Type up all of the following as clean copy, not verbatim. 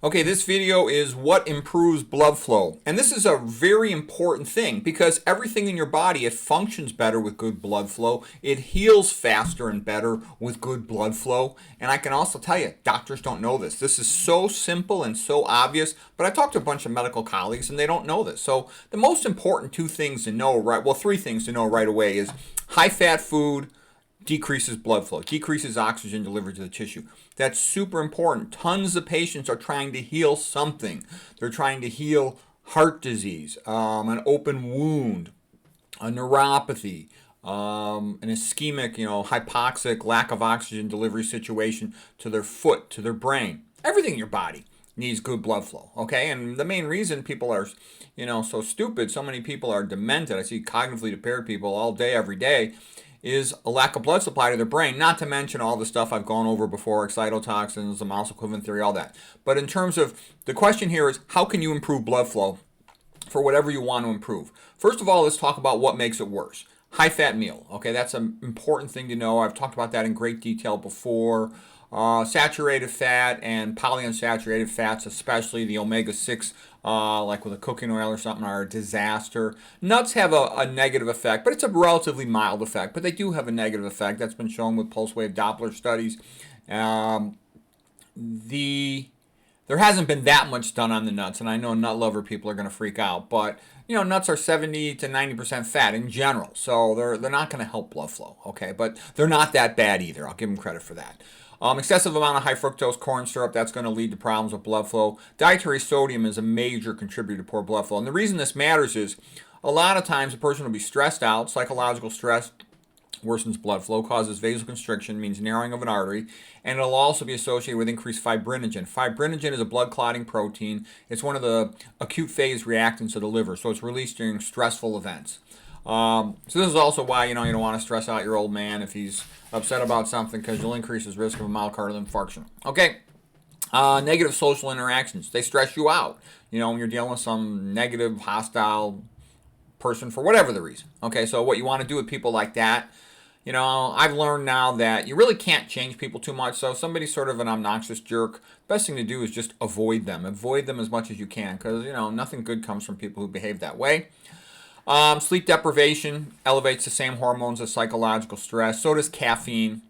Okay, this video is what improves blood flow. And this is a very important thing because everything in your body, it functions better with good blood flow. It heals faster and better with good blood flow. And I can also tell you, doctors don't know this. This is so simple and so obvious, but I talked to a bunch of medical colleagues and they don't know this. So the most important two things to know three things to know right away is high-fat food decreases blood flow, decreases oxygen delivery to the tissue. That's super important. Tons of patients are trying to heal something. They're trying to heal heart disease, an open wound, a neuropathy, an ischemic, hypoxic, lack of oxygen delivery situation to their foot, to their brain. Everything in your body needs good blood flow, okay? And the main reason people are, so stupid, so many people are demented. I see cognitively impaired people all day, every day, is a lack of blood supply to their brain, not to mention all the stuff I've gone over before, excitotoxins, the mouse equivalent theory, all that. But in terms of, the question here is, how can you improve blood flow for whatever you want to improve? First of all, let's talk about what makes it worse. High-fat meal, okay, that's an important thing to know. I've talked about that in great detail before. Saturated fat and polyunsaturated fats, especially the omega-6, like with a cooking oil or something, are a disaster. Nuts have a negative effect, but it's a relatively mild effect. But they do have a negative effect. That's been shown with pulse wave Doppler studies. There hasn't been that much done on the nuts, and I know nut lover people are going to freak out, but nuts are 70 to 90% fat in general, so they're not going to help blood flow, okay? But they're not that bad either. I'll give them credit for that. Excessive amount of high fructose corn syrup, that's going to lead to problems with blood flow. Dietary sodium is a major contributor to poor blood flow. And the reason this matters is a lot of times a person will be stressed out. Psychological stress worsens blood flow, causes vasoconstriction, means narrowing of an artery, and it'll also be associated with increased fibrinogen. Fibrinogen is a blood clotting protein. It's one of the acute phase reactants of the liver, so it's released during stressful events. So this is also why you don't want to stress out your old man if he's upset about something, because you'll increase his risk of a myocardial infarction. Okay, negative social interactions. They stress you out, when you're dealing with some negative, hostile person for whatever the reason. Okay, so what you want to do with people like that, I've learned now that you really can't change people too much. So if somebody's sort of an obnoxious jerk, the best thing to do is just avoid them. Avoid them as much as you can, because, nothing good comes from people who behave that way. Sleep deprivation elevates the same hormones as psychological stress. So does caffeine.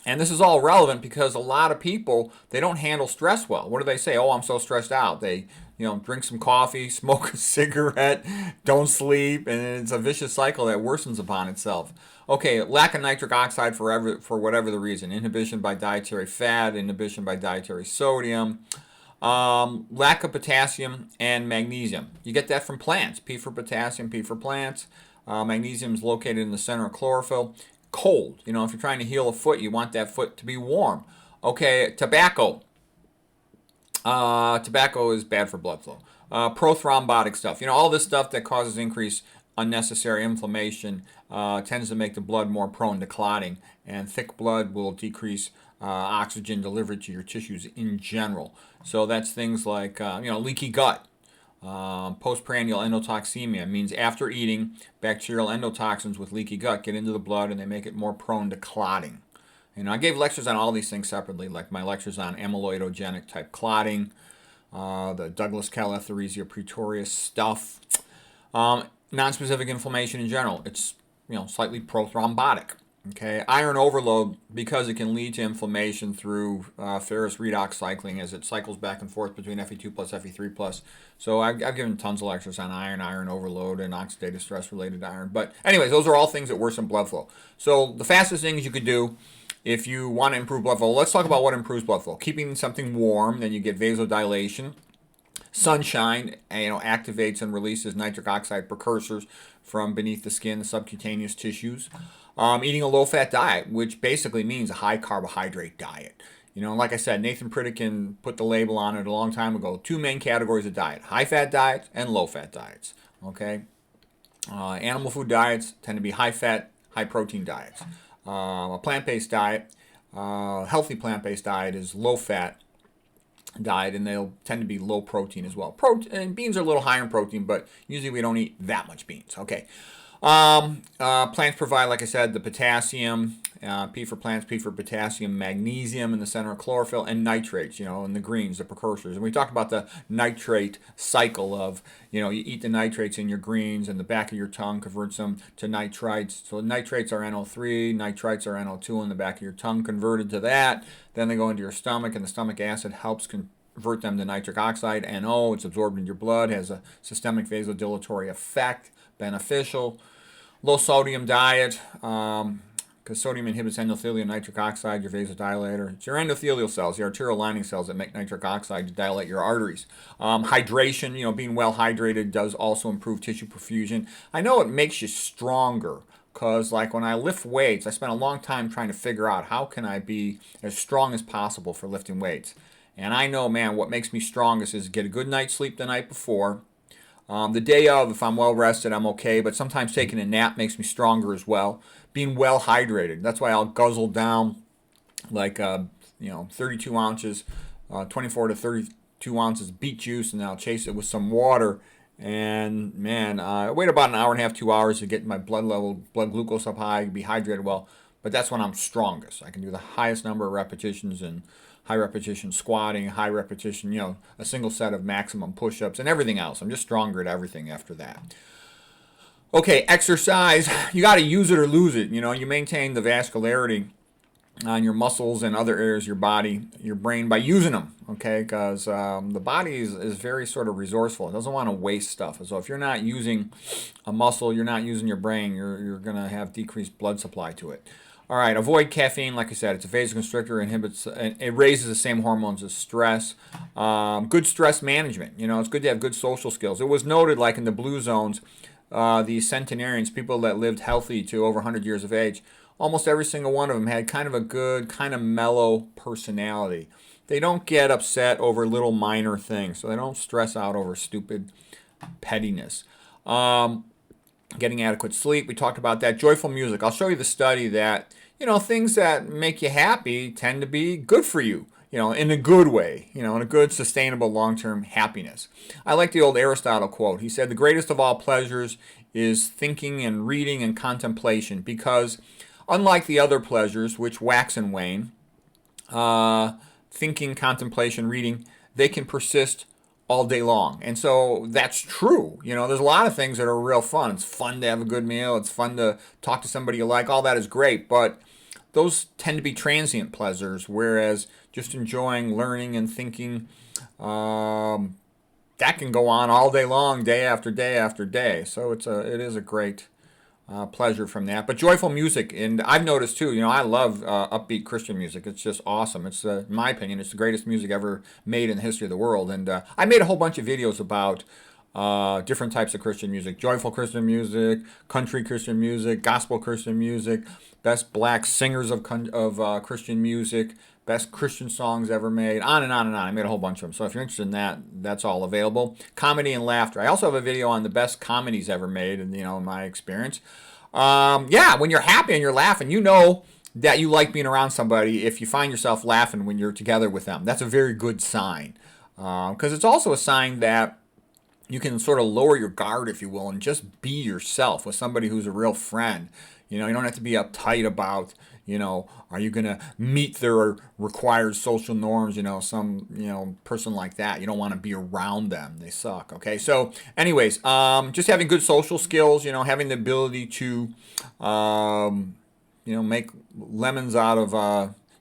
And this is all relevant because a lot of people, they don't handle stress well. What do they say? Oh, I'm so stressed out. They, drink some coffee, smoke a cigarette, don't sleep, and it's a vicious cycle that worsens upon itself. Okay, lack of nitric oxide for whatever the reason. Inhibition by dietary fat, inhibition by dietary sodium. Lack of potassium and magnesium. You get that from plants. P for potassium, P for plants. Magnesium is located in the center of chlorophyll. Cold. If you're trying to heal a foot, you want that foot to be warm. Okay, tobacco. Tobacco is bad for blood flow. Prothrombotic stuff. All this stuff that causes increased unnecessary inflammation tends to make the blood more prone to clotting. And thick blood will decrease oxygen delivered to your tissues in general. So that's things like, leaky gut. Postprandial endotoxemia means after eating, bacterial endotoxins with leaky gut get into the blood and they make it more prone to clotting. I gave lectures on all these things separately, like my lectures on amyloidogenic type clotting, the Douglas Calletheresia praetorius stuff, nonspecific inflammation in general. It's slightly prothrombotic. Okay, iron overload, because it can lead to inflammation through ferrous redox cycling as it cycles back and forth between Fe2 plus Fe3 plus. So I've given tons of lectures on iron overload, and oxidative stress related to iron. But anyways, those are all things that worsen blood flow. So the fastest things you could do if you want to improve blood flow, let's talk about what improves blood flow. Keeping something warm, then you get vasodilation. Sunshine, activates and releases nitric oxide precursors from beneath the skin, the subcutaneous tissues. Eating a low-fat diet, which basically means a high-carbohydrate diet. Like I said, Nathan Pritikin put the label on it a long time ago. Two main categories of diet: high-fat diets and low-fat diets. Okay, animal food diets tend to be high-fat, high-protein diets. A plant-based diet, healthy plant-based diet, is low-fat diet, and they'll tend to be low protein as well. And beans are a little higher in protein, but usually we don't eat that much beans. Okay. Plants provide, like I said, the potassium, P for plants, P for potassium, magnesium in the center of chlorophyll, and nitrates, in the greens, the precursors. And we talked about the nitrate cycle of, you eat the nitrates in your greens, and the back of your tongue converts them to nitrites. So nitrates are NO3, nitrites are NO2 in the back of your tongue, converted to that. Then they go into your stomach, and the stomach acid helps convert them to nitric oxide, NO. It's absorbed in your blood, has a systemic vasodilatory effect, beneficial. Low sodium diet, because sodium inhibits endothelial nitric oxide, your vasodilator. It's your endothelial cells, the arterial lining cells that make nitric oxide to dilate your arteries. Hydration, being well hydrated does also improve tissue perfusion. I know it makes you stronger, because like when I lift weights, I spent a long time trying to figure out how can I be as strong as possible for lifting weights. And I know, man, what makes me strongest is get a good night's sleep the night before. The day of, if I'm well rested, I'm okay, but sometimes taking a nap makes me stronger as well. Being well hydrated. That's why I'll guzzle down like, 32 ounces, 24 to 32 ounces beet juice, and then I'll chase it with some water. And man, I wait about an hour and a half, 2 hours to get my blood glucose up high, be hydrated well. But that's when I'm strongest. I can do the highest number of repetitions and high repetition squatting, high repetition, a single set of maximum push-ups and everything else. I'm just stronger at everything after that. Okay, exercise. You got to use it or lose it. You maintain the vascularity on your muscles and other areas of your body, your brain, by using them, okay? Because the body is very sort of resourceful. It doesn't want to waste stuff. So if you're not using a muscle, you're not using your brain, you're going to have decreased blood supply to it. All right, avoid caffeine. Like I said, it's a vasoconstrictor, inhibits, and it raises the same hormones as stress. Good stress management. It's good to have good social skills. It was noted, like in the blue zones, the centenarians, people that lived healthy to over 100 years of age, almost every single one of them had kind of a good, kind of mellow personality. They don't get upset over little minor things, so they don't stress out over stupid pettiness. Getting adequate sleep, we talked about that. Joyful music. I'll show you the study that, things that make you happy tend to be good for you, in a good way, in a good, sustainable, long-term happiness. I like the old Aristotle quote. He said, the greatest of all pleasures is thinking and reading and contemplation, because unlike the other pleasures, which wax and wane, thinking, contemplation, reading, they can persist all day long. And so that's true. There's a lot of things that are real fun. It's fun to have a good meal. It's fun to talk to somebody you like. All that is great. But those tend to be transient pleasures, whereas just enjoying learning and thinking, that can go on all day long, day after day after day. So it is a great pleasure from that. But joyful music, and I've noticed too, I love upbeat Christian music. It's just awesome. It's, in my opinion, it's the greatest music ever made in the history of the world. And I made a whole bunch of videos about different types of Christian music: joyful Christian music, country Christian music, gospel Christian music, best black singers of Christian music, best Christian songs ever made, on and on and on. I made a whole bunch of them. So if you're interested in that, that's all available. Comedy and laughter. I also have a video on the best comedies ever made, and in my experience. When you're happy and you're laughing, that you like being around somebody if you find yourself laughing when you're together with them. That's a very good sign. Because it's also a sign that you can sort of lower your guard, if you will, and just be yourself with somebody who's a real friend. You don't have to be uptight about, are you going to meet their required social norms, some, person like that. You don't want to be around them. They suck, okay? So anyways, just having good social skills, having the ability to, make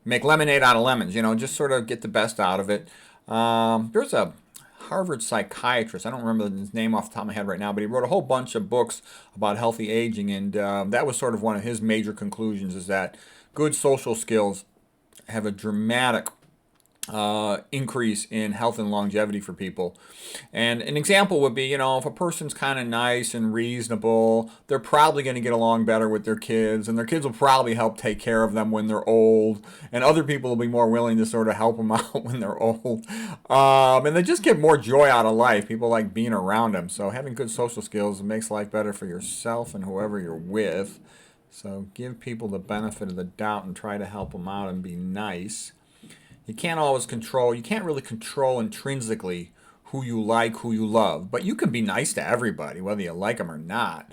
make lemonade out of lemons, just sort of get the best out of it. There's a Harvard psychiatrist. I don't remember his name off the top of my head right now, but he wrote a whole bunch of books about healthy aging, and that was sort of one of his major conclusions, is that good social skills have a dramatic increase in health and longevity for people. And an example would be, if a person's kind of nice and reasonable, they're probably going to get along better with their kids, and their kids will probably help take care of them when they're old, and other people will be more willing to sort of help them out when they're old. And they just get more joy out of life. People like being around them. So having good social skills makes life better for yourself and whoever you're with. So give people the benefit of the doubt and try to help them out and be nice. You can't really control intrinsically who you like, who you love, but you can be nice to everybody, whether you like them or not.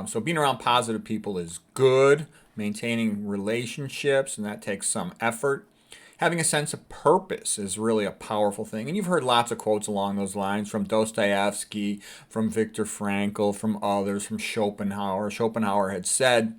So being around positive people is good. Maintaining relationships, and that takes some effort. Having a sense of purpose is really a powerful thing. And you've heard lots of quotes along those lines from Dostoevsky, from Viktor Frankl, from others, from Schopenhauer. Schopenhauer had said,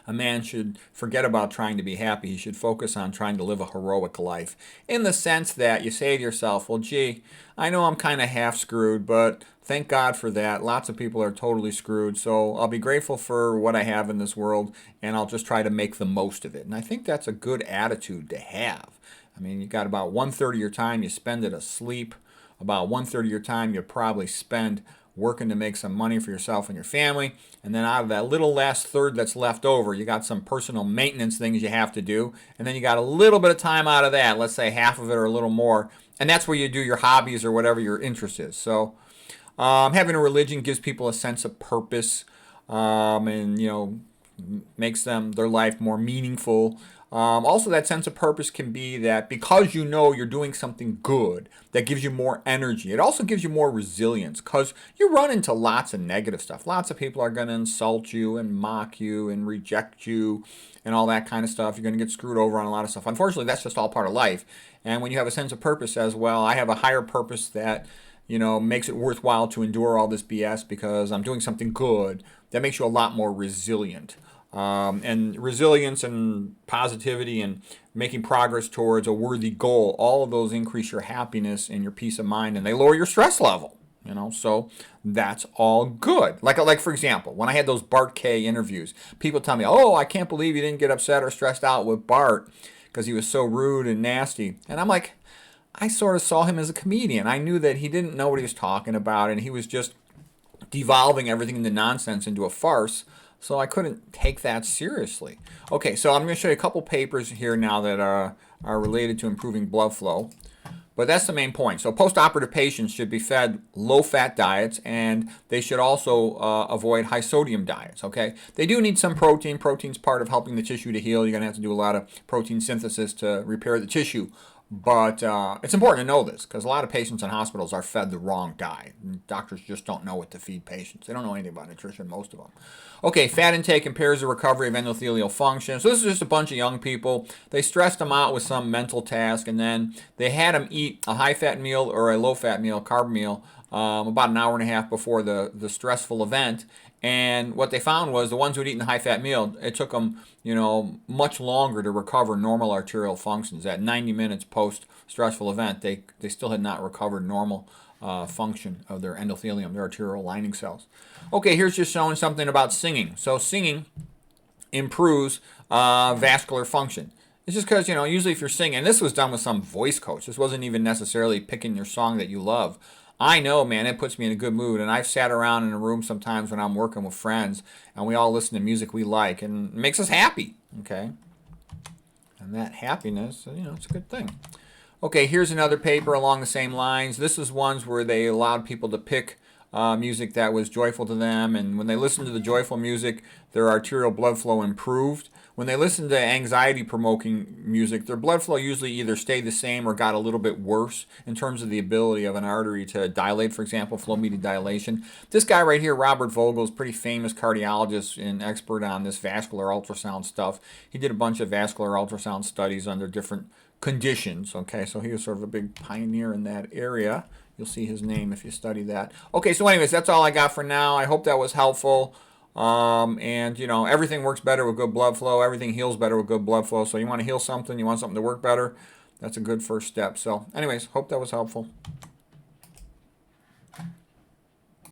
a man should forget about trying to be happy. He should focus on trying to live a heroic life. In the sense that you say to yourself, well, gee, I know I'm kind of half screwed, but thank God for that. Lots of people are totally screwed. So I'll be grateful for what I have in this world, and I'll just try to make the most of it. And I think that's a good attitude to have. I mean, you got about 1/3 of your time you spend it asleep. About 1/3 of your time you probably spend working to make some money for yourself and your family. And then out of that little last third that's left over, you got some personal maintenance things you have to do. And then you got a little bit of time out of that, let's say half of it or a little more. And that's where you do your hobbies or whatever your interest is. So having a religion gives people a sense of purpose, and, makes their life more meaningful. Also, that sense of purpose can be that because you know you're doing something good, that gives you more energy. It also gives you more resilience because you run into lots of negative stuff. Lots of people are going to insult you and mock you and reject you and all that kind of stuff. You're going to get screwed over on a lot of stuff. Unfortunately, that's just all part of life. And when you have a sense of purpose as well, I have a higher purpose that makes it worthwhile to endure all this BS because I'm doing something good. That makes you a lot more resilient. And resilience and positivity and making progress towards a worthy goal, all of those increase your happiness and your peace of mind, and they lower your stress level. So that's all good. Like for example, when I had those Bart K interviews, people tell me, "Oh, I can't believe you didn't get upset or stressed out with Bart because he was so rude and nasty." And I'm like, I sort of saw him as a comedian. I knew that he didn't know what he was talking about, and he was just devolving everything into nonsense into a farce. So I couldn't take that seriously. Okay, so I'm going to show you a couple papers here now that are related to improving blood flow. But that's the main point. So post-operative patients should be fed low-fat diets, and they should also avoid high-sodium diets, okay? They do need some protein. Protein's part of helping the tissue to heal. You're going to have to do a lot of protein synthesis to repair the tissue. But it's important to know this because a lot of patients in hospitals are fed the wrong diet. Doctors just don't know what to feed patients. They don't know anything about nutrition, most of them. Okay, fat intake impairs the recovery of endothelial function. So this is just a bunch of young people. They stressed them out with some mental task, and then they had them eat a high-fat meal or a low-fat meal, carb meal, about an hour and a half before the stressful event. And what they found was the ones who'd eaten the high-fat meal, it took them, much longer to recover normal arterial functions. At 90 minutes post-stressful event, they still had not recovered normal function of their endothelium, their arterial lining cells. Okay, here's just showing something about singing. So singing improves vascular function. It's just because, usually if you're singing, and this was done with some voice coach. This wasn't even necessarily picking your song that you love. I know, man, it puts me in a good mood. And I've sat around in a room sometimes when I'm working with friends, and we all listen to music we like, and it makes us happy, okay? And that happiness, it's a good thing. Okay, here's another paper along the same lines. This is ones where they allowed people to pick music that was joyful to them, and when they listened to the joyful music, their arterial blood flow improved. When they listened to anxiety-promoting music, their blood flow usually either stayed the same or got a little bit worse in terms of the ability of an artery to dilate, for example, flow-mediated dilation. This guy right here, Robert Vogel, is a pretty famous cardiologist and expert on this vascular ultrasound stuff. He did a bunch of vascular ultrasound studies under different conditions, okay? So he was sort of a big pioneer in that area. You'll see his name if you study that. Okay, so anyways, that's all I got for now. I hope that was helpful. And everything works better with good blood flow. Everything heals better with good blood flow. So you want to heal something, you want something to work better, that's a good first step. So anyways, hope that was helpful.